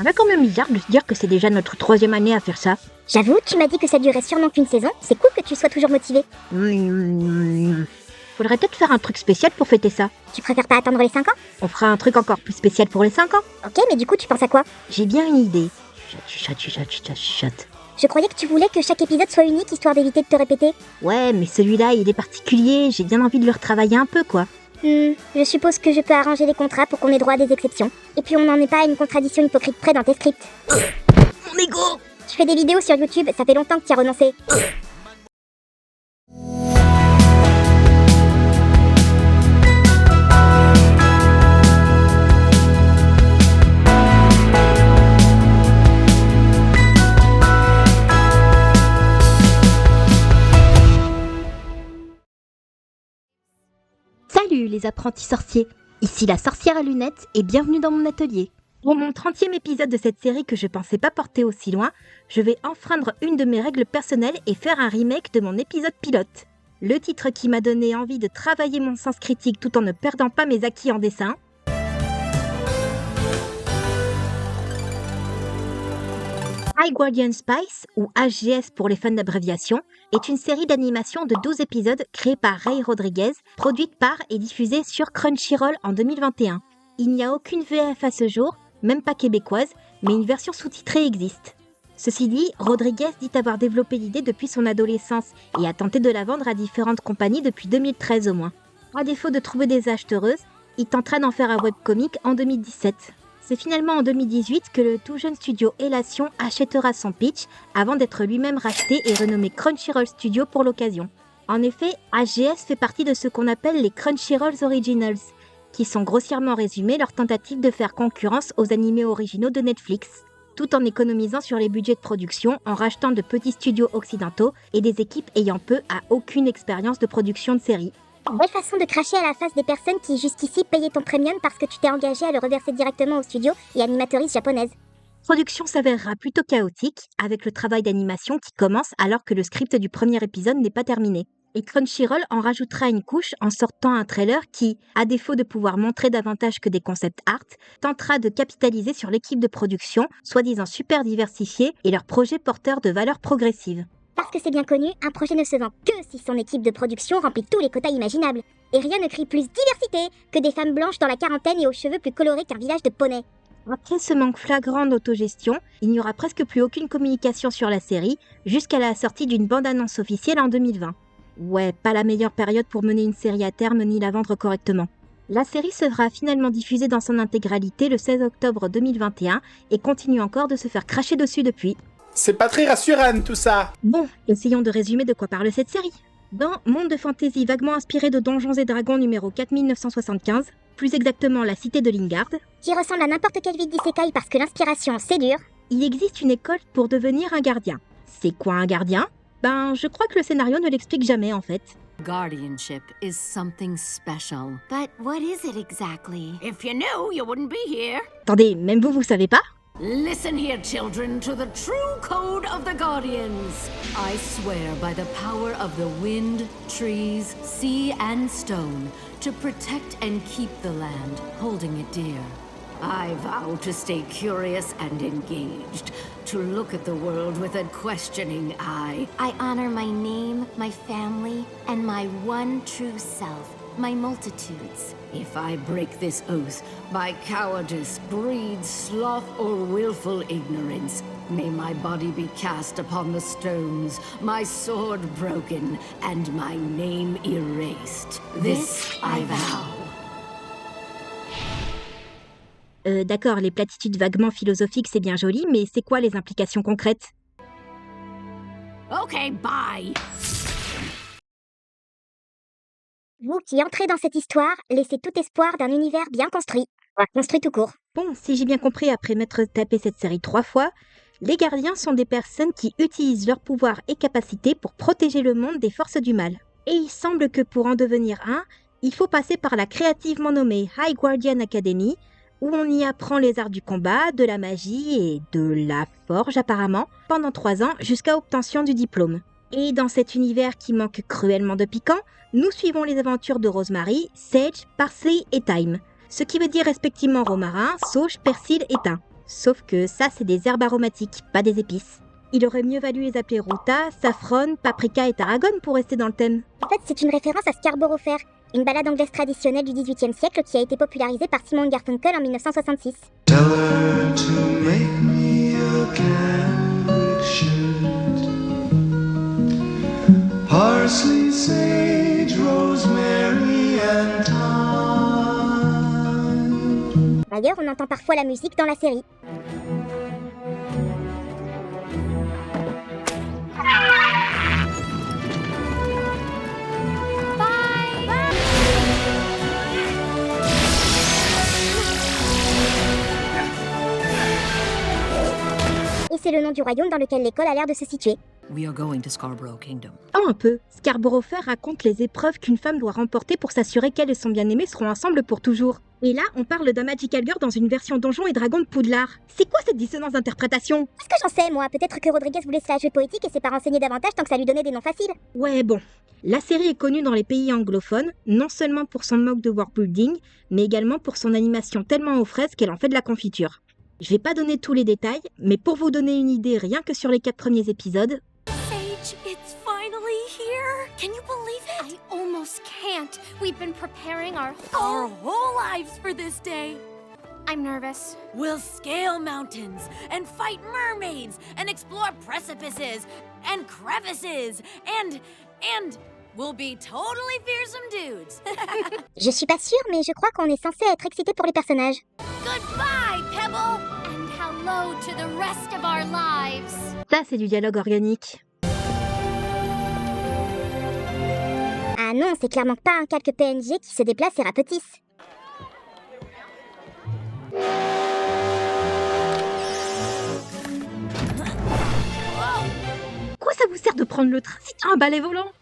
paraît quand même bizarre de se dire que c'est déjà notre 3e année à faire ça. J'avoue, tu m'as dit que ça durait sûrement qu'une saison, c'est cool que tu sois toujours motivé. Faudrait peut-être faire un truc spécial pour fêter ça. Tu préfères pas attendre les 5 ans? On fera un truc encore plus spécial pour les 5 ans. Ok, mais du coup tu penses à quoi? J'ai bien une idée. Chuchote. Je croyais que tu voulais que chaque épisode soit unique, histoire d'éviter de te répéter. Ouais, mais celui-là, il est particulier, j'ai bien envie de le retravailler un peu, quoi. Je suppose que je peux arranger les contrats pour qu'on ait droit à des exceptions. Et puis on n'en est pas à une contradiction hypocrite près dans tes scripts. Mon ego! Tu fais des vidéos sur YouTube, ça fait longtemps que tu as renoncé. Salut les apprentis sorciers, ici la sorcière à lunettes et bienvenue dans mon atelier. Pour mon 30e épisode de cette série que je pensais pas porter aussi loin, je vais enfreindre une de mes règles personnelles et faire un remake de mon épisode pilote. Le titre qui m'a donné envie de travailler mon sens critique tout en ne perdant pas mes acquis en dessin. High Guardian Spice, ou HGS pour les fans d'abréviation, est une série d'animation de 12 épisodes créée par Ray Rodriguez, produite par et diffusée sur Crunchyroll en 2021. Il n'y a aucune VF à ce jour, même pas québécoise, mais une version sous-titrée existe. Ceci dit, Rodriguez dit avoir développé l'idée depuis son adolescence et a tenté de la vendre à différentes compagnies depuis 2013 au moins. À défaut de trouver des acheteuses, il tentera d'en faire un webcomic en 2017. C'est finalement en 2018 que le tout jeune studio Elation achètera son pitch avant d'être lui-même racheté et renommé Crunchyroll Studio pour l'occasion. En effet, HGS fait partie de ce qu'on appelle les Crunchyroll Originals, qui sont grossièrement résumés leur tentative de faire concurrence aux animés originaux de Netflix, tout en économisant sur les budgets de production en rachetant de petits studios occidentaux et des équipes ayant peu à aucune expérience de production de séries. Belle façon de cracher à la face des personnes qui jusqu'ici payaient ton premium parce que tu t'es engagé à le reverser directement au studio et animatrice japonaise. Production s'avérera plutôt chaotique, avec le travail d'animation qui commence alors que le script du premier épisode n'est pas terminé. Et Crunchyroll en rajoutera une couche en sortant un trailer qui, à défaut de pouvoir montrer davantage que des concepts art, tentera de capitaliser sur l'équipe de production, soi-disant super diversifiée, et leurs projets porteurs de valeurs progressives. Parce que c'est bien connu, un projet ne se vend que si son équipe de production remplit tous les quotas imaginables. Et rien ne crie plus diversité que des femmes blanches dans la quarantaine et aux cheveux plus colorés qu'un village de poneys. Après ce manque flagrant d'autogestion, il n'y aura presque plus aucune communication sur la série, jusqu'à la sortie d'une bande-annonce officielle en 2020. Ouais, pas la meilleure période pour mener une série à terme ni la vendre correctement. La série sera finalement diffusée dans son intégralité le 16 octobre 2021 et continue encore de se faire cracher dessus depuis. C'est pas très rassurant tout ça. Bon, essayons de résumer de quoi parle cette série. Dans monde de fantasy vaguement inspiré de Donjons et Dragons numéro 4975, plus exactement la cité de Lingard, Qui ressemble à n'importe quelle vie d'isekai parce que l'inspiration c'est dur. il existe une école pour devenir un gardien. C'est quoi un gardien? Ben, je crois que le scénario ne l'explique jamais en fait. Guardianship is something special. But what is it exactly? If you knew, you wouldn't be here. Attendez, même vous savez pas? Listen here, children, to the true code of the Guardians. I swear by the power of the wind, trees, sea, and stone to protect and keep the land, holding it dear. I vow to stay curious and engaged, to look at the world with a questioning eye. I honor my name, my family, and my one true self, my multitudes. If I break this oath, by cowardice, greed, sloth, or willful ignorance, may my body be cast upon the stones, my sword broken, and my name erased. This I vow. D'accord, les platitudes vaguement philosophiques c'est bien joli, mais c'est quoi les implications concrètes? Okay, bye. Vous qui entrez dans cette histoire, laissez tout espoir d'un univers bien construit. Construit tout court. Bon, si j'ai bien compris après m'être tapé cette série 3 fois, les gardiens sont des personnes qui utilisent leurs pouvoirs et capacités pour protéger le monde des forces du mal. Et il semble que pour en devenir un, il faut passer par la créativement nommée High Guardian Academy, où on y apprend les arts du combat, de la magie et de la forge apparemment, pendant 3 ans jusqu'à obtention du diplôme. Et dans cet univers qui manque cruellement de piquant, nous suivons les aventures de Rosemary, Sage, Parsley et Thyme, ce qui veut dire respectivement romarin, sauge, persil et thym. Sauf que ça, c'est des herbes aromatiques, pas des épices. Il aurait mieux valu les appeler ruta, saffron, paprika et tarragon pour rester dans le thème. En fait, c'est une référence à Scarborough Fair, une ballade anglaise traditionnelle du XVIIIe siècle qui a été popularisée par Simon Garfunkel en 1966. Tell her to make me a Candlewick shirt. Parsley, sage, rosemary and thyme. D'ailleurs, on entend parfois la musique dans la série. Et c'est le nom du royaume dans lequel l'école a l'air de se situer. We are going to Scarborough Kingdom. Oh, un peu. Scarborough Fair raconte les épreuves qu'une femme doit remporter pour s'assurer qu'elle et son bien-aimé seront ensemble pour toujours. Et là, on parle d'un Magical Girl dans une version Donjons et Dragons de Poudlard. C'est quoi cette dissonance d'interprétation? Qu'est-ce que j'en sais, moi? Peut-être que Rodriguez voulait se la jouer poétique et s'est pas renseigné davantage tant que ça lui donnait des noms faciles. Ouais, bon. La série est connue dans les pays anglophones, non seulement pour son mode de worldbuilding, mais également pour son animation tellement aux fraises qu'elle en fait de la confiture. Je vais pas donner tous les détails, mais pour vous donner une idée rien que sur les 4 premiers épisodes, Sage, it's finally here. Can you believe it? I almost can't. We've been preparing our whole lives for this day. I'm nervous. We'll scale mountains and fight mermaids and explore precipices and crevices and we'll be totally fearsome dudes. Je suis pas sûre, mais je crois qu'on est censé être excité pour les personnages. Goodbye, Pebble. And hello to the rest of our lives. ça c'est du dialogue organique. Ah non, c'est clairement pas un calque PNG qui se déplace et rapetisse. Quoi ça vous sert de prendre le train si t'as un balai volant?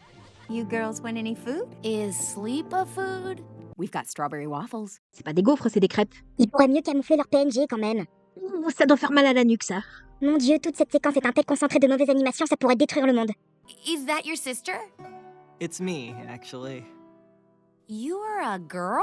You girls want any food? Is sleep a food? We've got strawberry waffles. C'est pas des gaufres, c'est des crêpes. Ils pourraient mieux camoufler leur PNG quand même. Ouh, ça doit faire mal à la nuque ça. Mon dieu, toute cette séquence est un tel concentré de mauvaises animations, ça pourrait détruire le monde. Is that your sister? It's me, actually. You are a girl?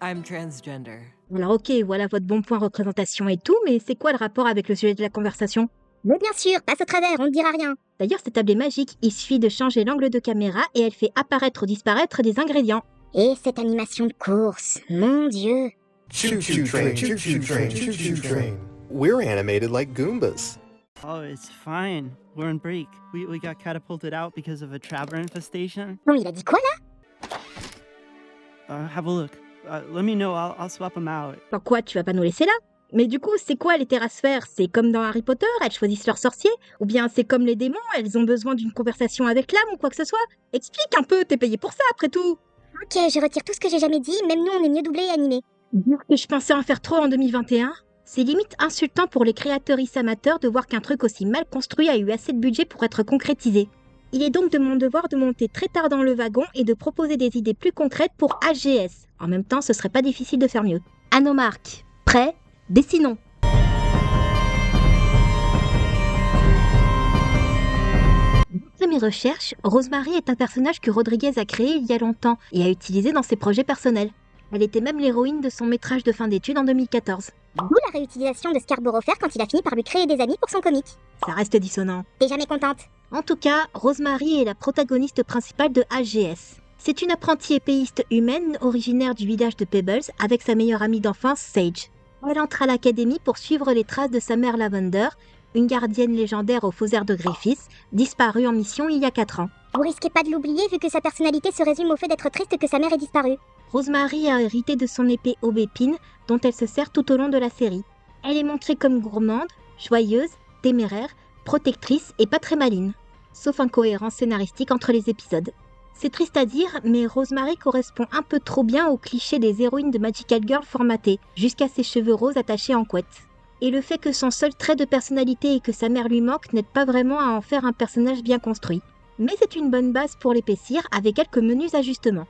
I'm transgender. Alors ok, voilà votre bon point représentation et tout, mais c'est quoi le rapport avec le sujet de la conversation? Mais bien sûr, passe au travers, on ne dira rien. D'ailleurs, cette table est magique, il suffit de changer l'angle de caméra et elle fait apparaître ou disparaître des ingrédients. Et cette animation de course, mon dieu. Choo choo train, choo choo train, choo choo train. We're animated like Goombas. Oh, it's fine. We're on break. We got catapulted out because of a traveler infestation. Non, il a dit quoi là? Have a look. Let me know. I'll swap them out. Enfin quoi, tu vas pas nous laisser là? Mais du coup, c'est quoi les terrasphères? C'est comme dans Harry Potter, elles choisissent leur sorcier? Ou bien c'est comme les démons, elles ont besoin d'une conversation avec l'âme ou quoi que ce soit? Explique un peu, t'es payé pour ça après tout! Ok, je retire tout ce que j'ai jamais dit, même nous on est mieux doublés et animés. Dire que je pensais en faire trop en 2021? C'est limite insultant pour les créateuristes amateurs de voir qu'un truc aussi mal construit a eu assez de budget pour être concrétisé. Il est donc de mon devoir de monter très tard dans le wagon et de proposer des idées plus concrètes pour AGS. En même temps, ce serait pas difficile de faire mieux. À nos marques. Prêts? Dessinons. D'après mes recherches, Rosemary est un personnage que Rodriguez a créé il y a longtemps et a utilisé dans ses projets personnels. Elle était même l'héroïne de son métrage de fin d'études en 2014. D'où la réutilisation de Scarborough Fair quand il a fini par lui créer des amis pour son comique. Ça reste dissonant. T'es jamais contente? En tout cas, Rosemary est la protagoniste principale de AGS. C'est une apprentie épéiste humaine originaire du village de Pebbles avec sa meilleure amie d'enfance, Sage. Elle entre à l'académie pour suivre les traces de sa mère Lavender, une gardienne légendaire aux faux airs de Griffith, disparue en mission il y a 4 ans. Vous risquez pas de l'oublier vu que sa personnalité se résume au fait d'être triste que sa mère ait disparu. Rosemary a hérité de son épée aubépine dont elle se sert tout au long de la série. Elle est montrée comme gourmande, joyeuse, téméraire, protectrice et pas très maline. Sauf incohérence scénaristique entre les épisodes. C'est triste à dire, mais Rosemary correspond un peu trop bien au cliché des héroïnes de Magical Girl formatées, jusqu'à ses cheveux roses attachés en couette. Et le fait que son seul trait de personnalité et que sa mère lui manque n'aide pas vraiment à en faire un personnage bien construit. Mais c'est une bonne base pour l'épaissir avec quelques menus ajustements.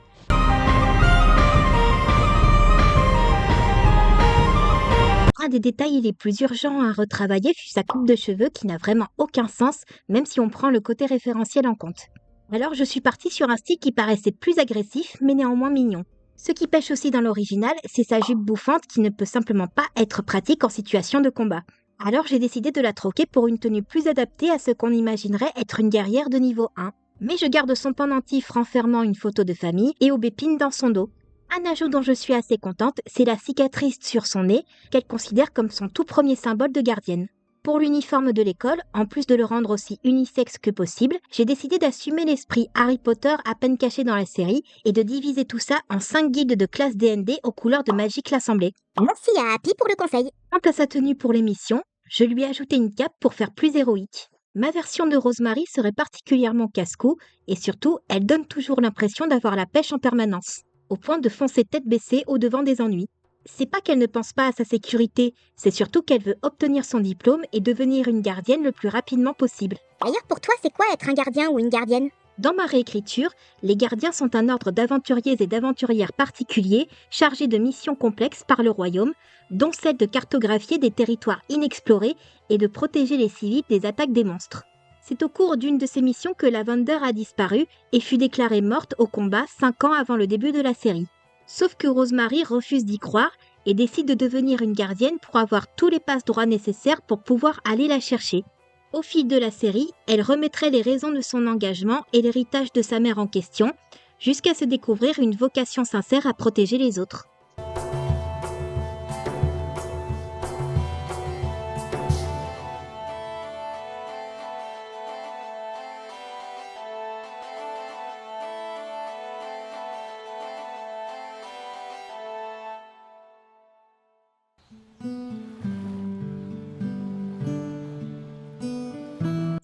Un des détails les plus urgents à retravailler fut sa coupe de cheveux qui n'a vraiment aucun sens, même si on prend le côté référentiel en compte. Alors je suis partie sur un style qui paraissait plus agressif, mais néanmoins mignon. Ce qui pêche aussi dans l'original, c'est sa jupe bouffante qui ne peut simplement pas être pratique en situation de combat. Alors j'ai décidé de la troquer pour une tenue plus adaptée à ce qu'on imaginerait être une guerrière de niveau 1. Mais je garde son pendentif renfermant une photo de famille et aubépine dans son dos. Un ajout dont je suis assez contente, c'est la cicatrice sur son nez qu'elle considère comme son tout premier symbole de gardienne. Pour l'uniforme de l'école, en plus de le rendre aussi unisexe que possible, j'ai décidé d'assumer l'esprit Harry Potter à peine caché dans la série et de diviser tout ça en 5 guildes de classe D&D aux couleurs de Magique l'Assemblée. Merci à Happy pour le conseil. Quant à sa tenue pour l'émission, je lui ai ajouté une cape pour faire plus héroïque. Ma version de Rosemary serait particulièrement casse-cou et surtout, elle donne toujours l'impression d'avoir la pêche en permanence, au point de foncer tête baissée au devant des ennuis. C'est pas qu'elle ne pense pas à sa sécurité, c'est surtout qu'elle veut obtenir son diplôme et devenir une gardienne le plus rapidement possible. D'ailleurs, pour toi, c'est quoi être un gardien ou une gardienne? Dans ma réécriture, les gardiens sont un ordre d'aventuriers et d'aventurières particuliers chargés de missions complexes par le royaume, dont celle de cartographier des territoires inexplorés et de protéger les civils des attaques des monstres. C'est au cours d'une de ces missions que Lavender a disparu et fut déclarée morte au combat 5 ans avant le début de la série. Sauf que Rosemary refuse d'y croire et décide de devenir une gardienne pour avoir tous les passe-droits nécessaires pour pouvoir aller la chercher. Au fil de la série, elle remettrait les raisons de son engagement et l'héritage de sa mère en question, jusqu'à se découvrir une vocation sincère à protéger les autres.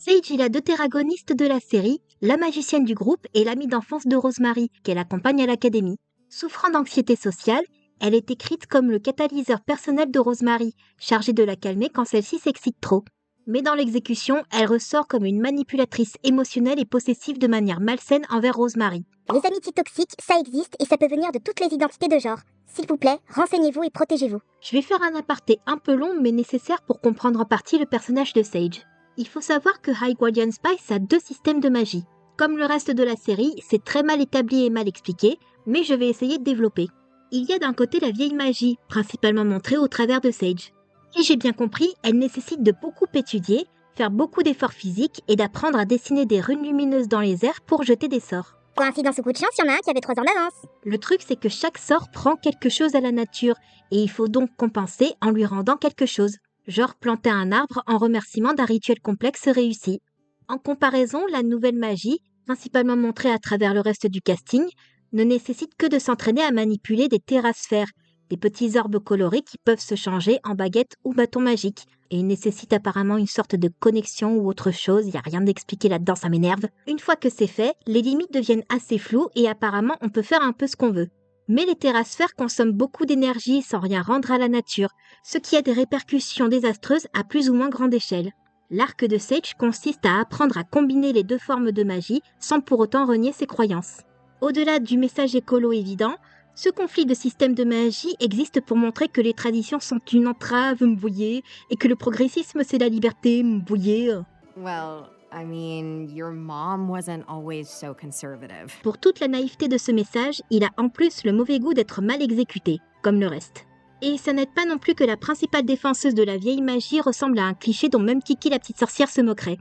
Sage est la deutéragoniste de la série, la magicienne du groupe et l'amie d'enfance de Rosemary, qu'elle accompagne à l'académie. Souffrant d'anxiété sociale, elle est écrite comme le catalyseur personnel de Rosemary, chargé de la calmer quand celle-ci s'excite trop. Mais dans l'exécution, elle ressort comme une manipulatrice émotionnelle et possessive de manière malsaine envers Rosemary. Les amitiés toxiques, ça existe et ça peut venir de toutes les identités de genre. S'il vous plaît, renseignez-vous et protégez-vous. Je vais faire un aparté un peu long mais nécessaire pour comprendre en partie le personnage de Sage. Il faut savoir que High Guardian Spice a 2 systèmes de magie. Comme le reste de la série, c'est très mal établi et mal expliqué, mais je vais essayer de développer. Il y a d'un côté la vieille magie, principalement montrée au travers de Sage. Si j'ai bien compris, elle nécessite de beaucoup étudier, faire beaucoup d'efforts physiques et d'apprendre à dessiner des runes lumineuses dans les airs pour jeter des sorts. Coïncidence ou coup de chance, il y en a un qui avait 3 ans d'avance. Le truc, c'est que chaque sort prend quelque chose à la nature, et il faut donc compenser en lui rendant quelque chose. Genre planter un arbre en remerciement d'un rituel complexe réussi. En comparaison, la nouvelle magie, principalement montrée à travers le reste du casting, ne nécessite que de s'entraîner à manipuler des terrasphères, des petits orbes colorés qui peuvent se changer en baguettes ou bâtons magiques. Et il nécessite apparemment une sorte de connexion ou autre chose, il n'y a rien d'expliqué là-dedans, ça m'énerve. Une fois que c'est fait, les limites deviennent assez floues et apparemment on peut faire un peu ce qu'on veut. Mais les terrasphères consomment beaucoup d'énergie sans rien rendre à la nature, ce qui a des répercussions désastreuses à plus ou moins grande échelle. L'arc de Sage consiste à apprendre à combiner les 2 formes de magie sans pour autant renier ses croyances. Au-delà du message écolo évident, ce conflit de systèmes de magie existe pour montrer que les traditions sont une entrave, m'bouillé, et que le progressisme c'est la liberté, m'bouillé. Well, I mean, your mom wasn't always so conservative. Pour toute la naïveté de ce message, il a en plus le mauvais goût d'être mal exécuté, comme le reste. Et ça n'aide pas non plus que la principale défenseuse de la vieille magie ressemble à un cliché dont même Kiki la petite sorcière se moquerait.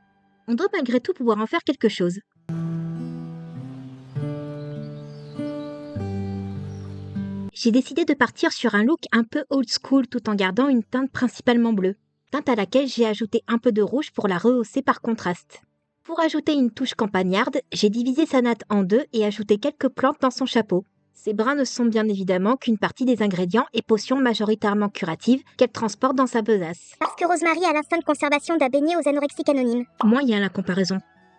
On doit malgré tout pouvoir en faire quelque chose. J'ai décidé de partir sur un look un peu old school tout en gardant une teinte principalement bleue. Teinte à laquelle j'ai ajouté un peu de rouge pour la rehausser par contraste. Pour ajouter une touche campagnarde, j'ai divisé sa natte en 2 et ajouté quelques plantes dans son chapeau. Ces brins ne sont bien évidemment qu'une partie des ingrédients et potions majoritairement curatives qu'elle transporte dans sa besace. Parce que Rosemary a l'instinct de conservation d'un beignet aux anorexiques anonymes. Moyen la comparaison.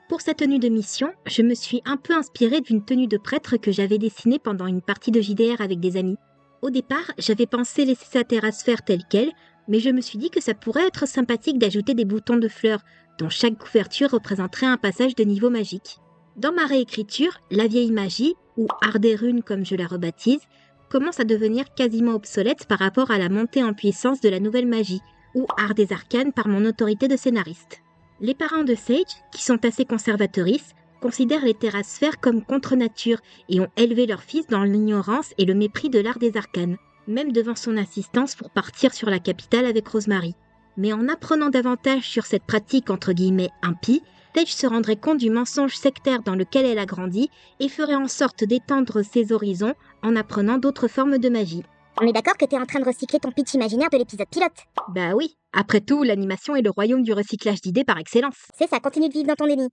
Pour sa tenue de mission, je me suis un peu inspirée d'une tenue de prêtre que j'avais dessinée pendant une partie de JDR avec des amis. Au départ, j'avais pensé laisser sa terrasphère telle qu'elle, mais je me suis dit que ça pourrait être sympathique d'ajouter des boutons de fleurs, dont chaque couverture représenterait un passage de niveau magique. Dans ma réécriture, la vieille magie, ou art des runes comme je la rebaptise, commence à devenir quasiment obsolète par rapport à la montée en puissance de la nouvelle magie, ou art des arcanes par mon autorité de scénariste. Les parents de Sage, qui sont assez conservatrices, considèrent les terrasphères comme contre-nature et ont élevé leur fils dans l'ignorance et le mépris de l'art des arcanes, même devant son insistance pour partir sur la capitale avec Rosemary. Mais en apprenant davantage sur cette pratique entre guillemets impie, Tage se rendrait compte du mensonge sectaire dans lequel elle a grandi et ferait en sorte d'étendre ses horizons en apprenant d'autres formes de magie. On est d'accord que t'es en train de recycler ton pitch imaginaire de l'épisode pilote. Bah oui, après tout, l'animation est le royaume du recyclage d'idées par excellence. C'est ça, continue de vivre dans ton déni.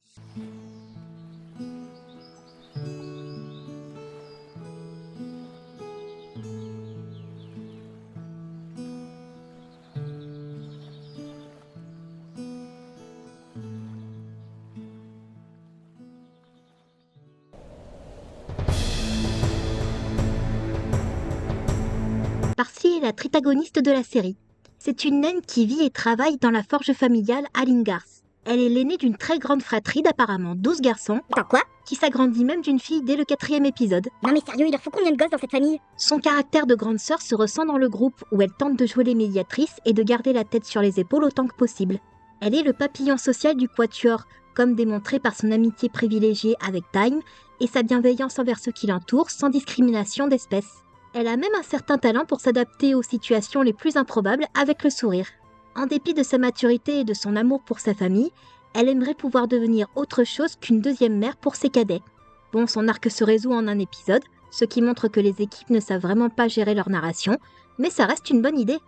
Parsley est la tritagoniste de la série. C'est une naine qui vit et travaille dans la forge familiale à Lingars. Elle est l'aînée d'une très grande fratrie d'apparemment 12 garçons. Attends, quoi? Qui s'agrandit même d'une fille dès le 4e épisode. Non mais sérieux, il leur faut combien de gosses dans cette famille? Son caractère de grande sœur se ressent dans le groupe où elle tente de jouer les médiatrices et de garder la tête sur les épaules autant que possible. Elle est le papillon social du quatuor, comme démontré par son amitié privilégiée avec Time et sa bienveillance envers ceux qui l'entourent sans discrimination d'espèce. Elle a même un certain talent pour s'adapter aux situations les plus improbables avec le sourire. En dépit de sa maturité et de son amour pour sa famille, elle aimerait pouvoir devenir autre chose qu'une deuxième mère pour ses cadets. Bon, son arc se résout en un épisode, ce qui montre que les équipes ne savent vraiment pas gérer leur narration, mais ça reste une bonne idée.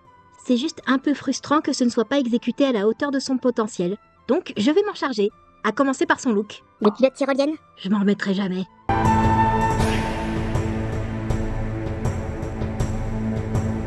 C'est juste un peu frustrant que ce ne soit pas exécuté à la hauteur de son potentiel. Donc je vais m'en charger, à commencer par son look. Les pilotes tyroliennes? Je m'en remettrai jamais.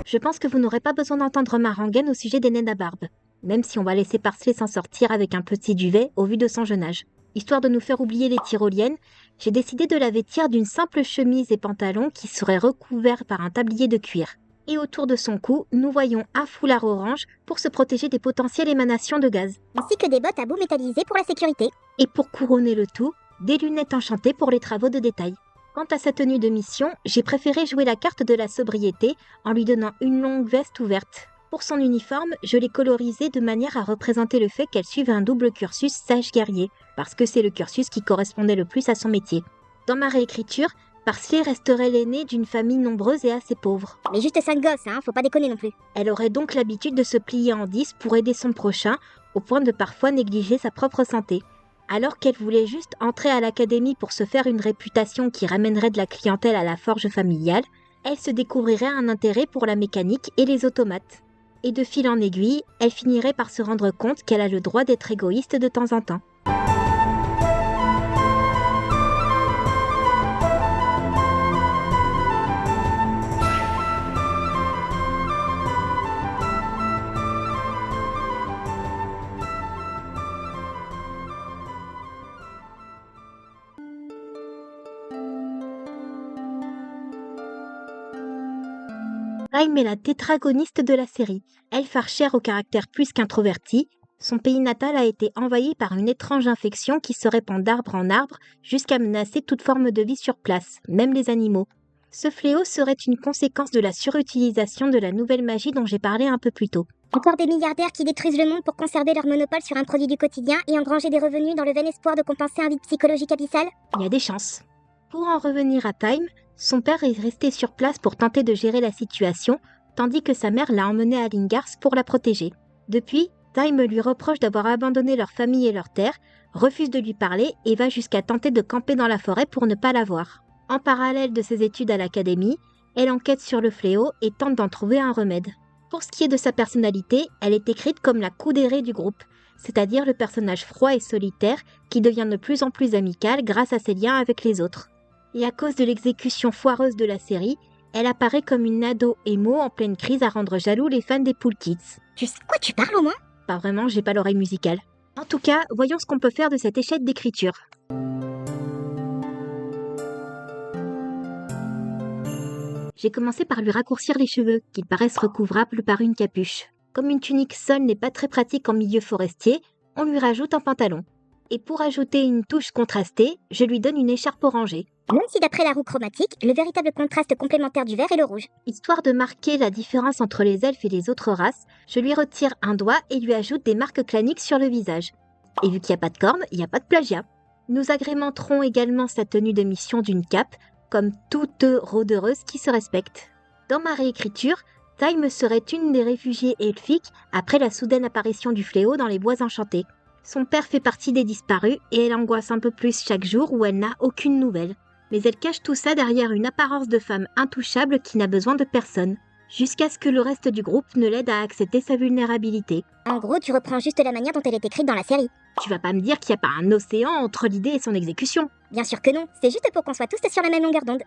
Je pense que vous n'aurez pas besoin d'entendre ma rengaine au sujet des naines à barbe, même si on va laisser Parsley s'en sortir avec un petit duvet au vu de son jeune âge. Histoire de nous faire oublier les tyroliennes, j'ai décidé de la vêtir d'une simple chemise et pantalon qui seraient recouverts par un tablier de cuir. Et autour de son cou, nous voyons un foulard orange pour se protéger des potentielles émanations de gaz. Ainsi que des bottes à bout métallisées pour la sécurité. Et pour couronner le tout, des lunettes enchantées pour les travaux de détail. Quant à sa tenue de mission, j'ai préféré jouer la carte de la sobriété en lui donnant une longue veste ouverte. Pour son uniforme, je l'ai colorisé de manière à représenter le fait qu'elle suive un double cursus sage-guerrier, parce que c'est le cursus qui correspondait le plus à son métier. Dans ma réécriture, Parsley resterait l'aînée d'une famille nombreuse et assez pauvre. Mais juste 5 gosses, hein, faut pas déconner non plus. Elle aurait donc l'habitude de se plier en 10 pour aider son prochain, au point de parfois négliger sa propre santé. Alors qu'elle voulait juste entrer à l'académie pour se faire une réputation qui ramènerait de la clientèle à la forge familiale, elle se découvrirait un intérêt pour la mécanique et les automates. Et de fil en aiguille, elle finirait par se rendre compte qu'elle a le droit d'être égoïste de temps en temps. Time est la tétragoniste de la série. Elfe archère au caractère plus qu'introverti, son pays natal a été envahi par une étrange infection qui se répand d'arbre en arbre jusqu'à menacer toute forme de vie sur place, même les animaux. Ce fléau serait une conséquence de la surutilisation de la nouvelle magie dont j'ai parlé un peu plus tôt. Encore des milliardaires qui détruisent le monde pour conserver leur monopole sur un produit du quotidien et engranger des revenus dans le vain espoir de compenser un vide psychologique abyssal? Il y a des chances. Pour en revenir à Time, son père est resté sur place pour tenter de gérer la situation, tandis que sa mère l'a emmené à Lingars pour la protéger. Depuis, Time lui reproche d'avoir abandonné leur famille et leur terre, refuse de lui parler et va jusqu'à tenter de camper dans la forêt pour ne pas la voir. En parallèle de ses études à l'académie, elle enquête sur le fléau et tente d'en trouver un remède. Pour ce qui est de sa personnalité, elle est écrite comme la coudérée du groupe, c'est-à-dire le personnage froid et solitaire qui devient de plus en plus amical grâce à ses liens avec les autres. Et à cause de l'exécution foireuse de la série, elle apparaît comme une ado émo en pleine crise à rendre jaloux les fans des Pool Kids. Tu sais de quoi tu parles au moins? Pas vraiment, j'ai pas l'oreille musicale. En tout cas, voyons ce qu'on peut faire de cette échelle d'écriture. J'ai commencé par lui raccourcir les cheveux, qu'ils paraissent recouvrables par une capuche. Comme une tunique seule n'est pas très pratique en milieu forestier, on lui rajoute un pantalon. Et pour ajouter une touche contrastée, je lui donne une écharpe orangée. Même si d'après la roue chromatique, le véritable contraste complémentaire du vert est le rouge. Histoire de marquer la différence entre les elfes et les autres races, je lui retire un doigt et lui ajoute des marques claniques sur le visage. Et vu qu'il n'y a pas de cornes, il n'y a pas de plagiat. Nous agrémenterons également sa tenue de mission d'une cape, comme toute rôdeuse qui se respecte. Dans ma réécriture, Time serait une des réfugiées elfiques après la soudaine apparition du fléau dans les bois enchantés. Son père fait partie des disparus et elle angoisse un peu plus chaque jour où elle n'a aucune nouvelle. Mais elle cache tout ça derrière une apparence de femme intouchable qui n'a besoin de personne, jusqu'à ce que le reste du groupe ne l'aide à accepter sa vulnérabilité. En gros, tu reprends juste la manière dont elle est écrite dans la série. Tu vas pas me dire qu'il n'y a pas un océan entre l'idée et son exécution. Bien sûr que non, c'est juste pour qu'on soit tous sur la même longueur d'onde.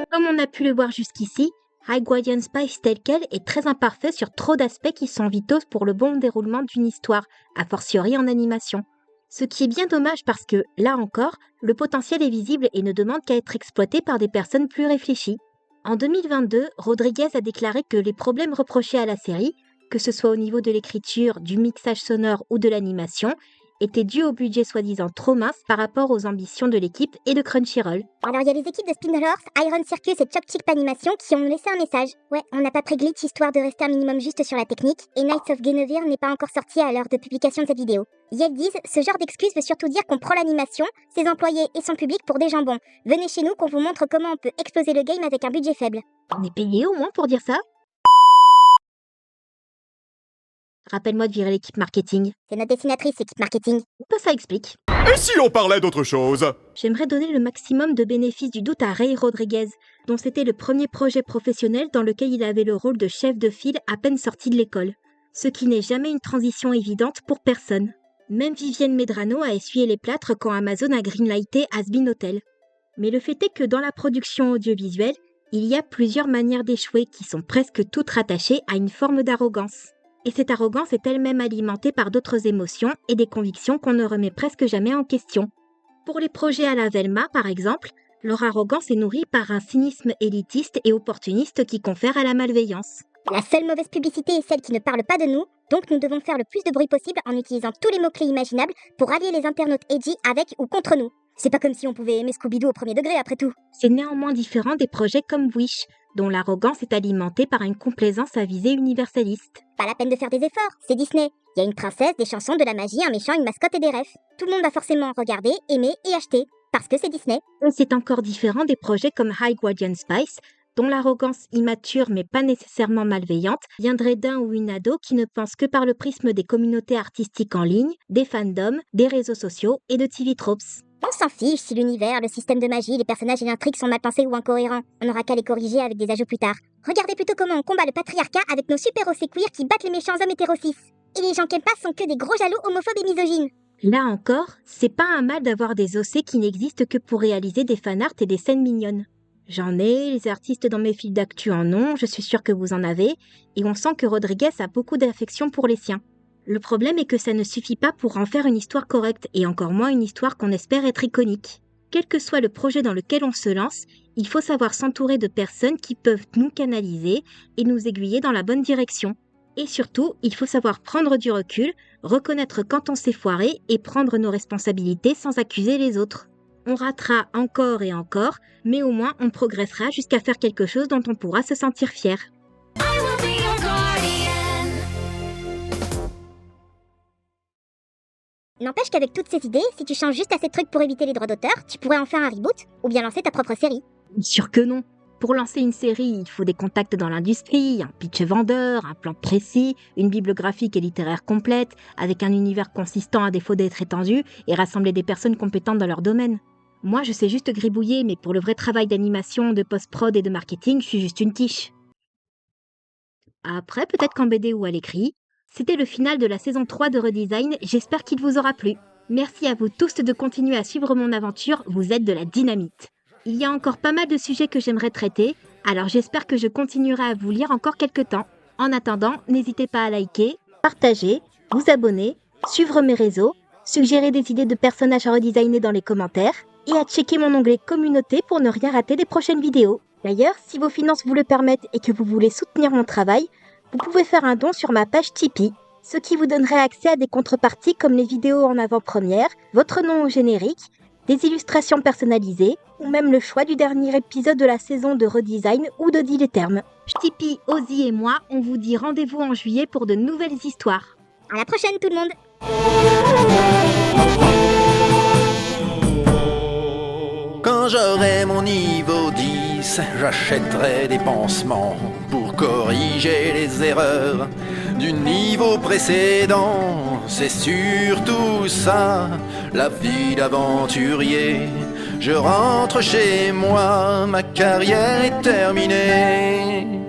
Comme on a pu le voir jusqu'ici, High Guardian Spice tel quel est très imparfait sur trop d'aspects qui sont vitaux pour le bon déroulement d'une histoire, a fortiori en animation. Ce qui est bien dommage parce que, là encore, le potentiel est visible et ne demande qu'à être exploité par des personnes plus réfléchies. En 2022, Rodriguez a déclaré que les problèmes reprochés à la série, que ce soit au niveau de l'écriture, du mixage sonore ou de l'animation, étaient dus au budget soi-disant trop mince par rapport aux ambitions de l'équipe et de Crunchyroll. Alors il y a les équipes de Spindle Horse, Iron Circus et Chop Chip Animation qui ont laissé un message. Ouais, on n'a pas pris Glitch histoire de rester un minimum juste sur la technique, et Knights of Guinevere n'est pas encore sorti à l'heure de publication de cette vidéo. Ils disent, ce genre d'excuse veut surtout dire qu'on prend l'animation, ses employés et son public pour des jambons. Venez chez nous qu'on vous montre comment on peut exploser le game avec un budget faible. On est payé au moins pour dire ça ? Rappelle-moi de virer l'équipe marketing. C'est notre dessinatrice, équipe marketing. Ça explique. Et si on parlait d'autre chose? J'aimerais donner le maximum de bénéfice du doute à Ray Rodriguez, dont c'était le premier projet professionnel dans lequel il avait le rôle de chef de file à peine sorti de l'école. Ce qui n'est jamais une transition évidente pour personne. Même Vivienne Medrano a essuyé les plâtres quand Amazon a greenlighté Has-Been Hotel. Mais le fait est que dans la production audiovisuelle, il y a plusieurs manières d'échouer qui sont presque toutes rattachées à une forme d'arrogance. Et cette arrogance est elle-même alimentée par d'autres émotions et des convictions qu'on ne remet presque jamais en question. Pour les projets à la Velma, par exemple, leur arrogance est nourrie par un cynisme élitiste et opportuniste qui confère à la malveillance. La seule mauvaise publicité est celle qui ne parle pas de nous, donc nous devons faire le plus de bruit possible en utilisant tous les mots-clés imaginables pour allier les internautes edgy avec ou contre nous. C'est pas comme si on pouvait aimer Scooby-Doo au premier degré après tout. C'est néanmoins différent des projets comme Wish, dont l'arrogance est alimentée par une complaisance à visée universaliste. Pas la peine de faire des efforts, c'est Disney. Il y a une princesse, des chansons, de la magie, un méchant, une mascotte et des refs. Tout le monde va forcément regarder, aimer et acheter, parce que c'est Disney. C'est encore différent des projets comme High Guardian Spice, dont l'arrogance immature mais pas nécessairement malveillante viendrait d'un ou une ado qui ne pense que par le prisme des communautés artistiques en ligne, des fandoms, des réseaux sociaux et de TV tropes. On s'en fiche si l'univers, le système de magie, les personnages et l'intrigue sont mal pensés ou incohérents. On n'aura qu'à les corriger avec des ajouts plus tard. Regardez plutôt comment on combat le patriarcat avec nos super OC queer qui battent les méchants hommes hétérocis. Et les gens qui aiment pas sont que des gros jaloux homophobes et misogynes. Là encore, c'est pas un mal d'avoir des OC qui n'existent que pour réaliser des fanarts et des scènes mignonnes. J'en ai, les artistes dans mes fils d'actu en ont, je suis sûre que vous en avez, et on sent que Rodriguez a beaucoup d'affection pour les siens. Le problème est que ça ne suffit pas pour en faire une histoire correcte, et encore moins une histoire qu'on espère être iconique. Quel que soit le projet dans lequel on se lance, il faut savoir s'entourer de personnes qui peuvent nous canaliser et nous aiguiller dans la bonne direction. Et surtout, il faut savoir prendre du recul, reconnaître quand on s'est foiré et prendre nos responsabilités sans accuser les autres. On ratera encore et encore, mais au moins on progressera jusqu'à faire quelque chose dont on pourra se sentir fier. N'empêche qu'avec toutes ces idées, si tu changes juste assez de trucs pour éviter les droits d'auteur, tu pourrais en faire un reboot, ou bien lancer ta propre série. Sûr que non. Pour lancer une série, il faut des contacts dans l'industrie, un pitch vendeur, un plan précis, une bibliographique et littéraire complète, avec un univers consistant à défaut d'être étendu, et rassembler des personnes compétentes dans leur domaine. Moi, je sais juste gribouiller, mais pour le vrai travail d'animation, de post-prod et de marketing, je suis juste une quiche. Après, peut-être qu'en BD ou à l'écrit, c'était le final de la saison 3 de Redesign, j'espère qu'il vous aura plu. Merci à vous tous de continuer à suivre mon aventure, vous êtes de la dynamite. Il y a encore pas mal de sujets que j'aimerais traiter, alors j'espère que je continuerai à vous lire encore quelques temps. En attendant, n'hésitez pas à liker, partager, vous abonner, suivre mes réseaux, suggérer des idées de personnages à redesigner dans les commentaires, et à checker mon onglet communauté pour ne rien rater des prochaines vidéos. D'ailleurs, si vos finances vous le permettent et que vous voulez soutenir mon travail, vous pouvez faire un don sur ma page Tipeee, ce qui vous donnerait accès à des contreparties comme les vidéos en avant-première, votre nom au générique, des illustrations personnalisées, ou même le choix du dernier épisode de la saison de redesign ou de Deal Terme. Tipeee, Ozzy et moi, on vous dit rendez-vous en juillet pour de nouvelles histoires. À la prochaine tout le monde. Quand j'aurai mon niveau 10, j'achèterai des pansements pour corriger les erreurs du niveau précédent. C'est surtout ça, la vie d'aventurier. Je rentre chez moi, ma carrière est terminée.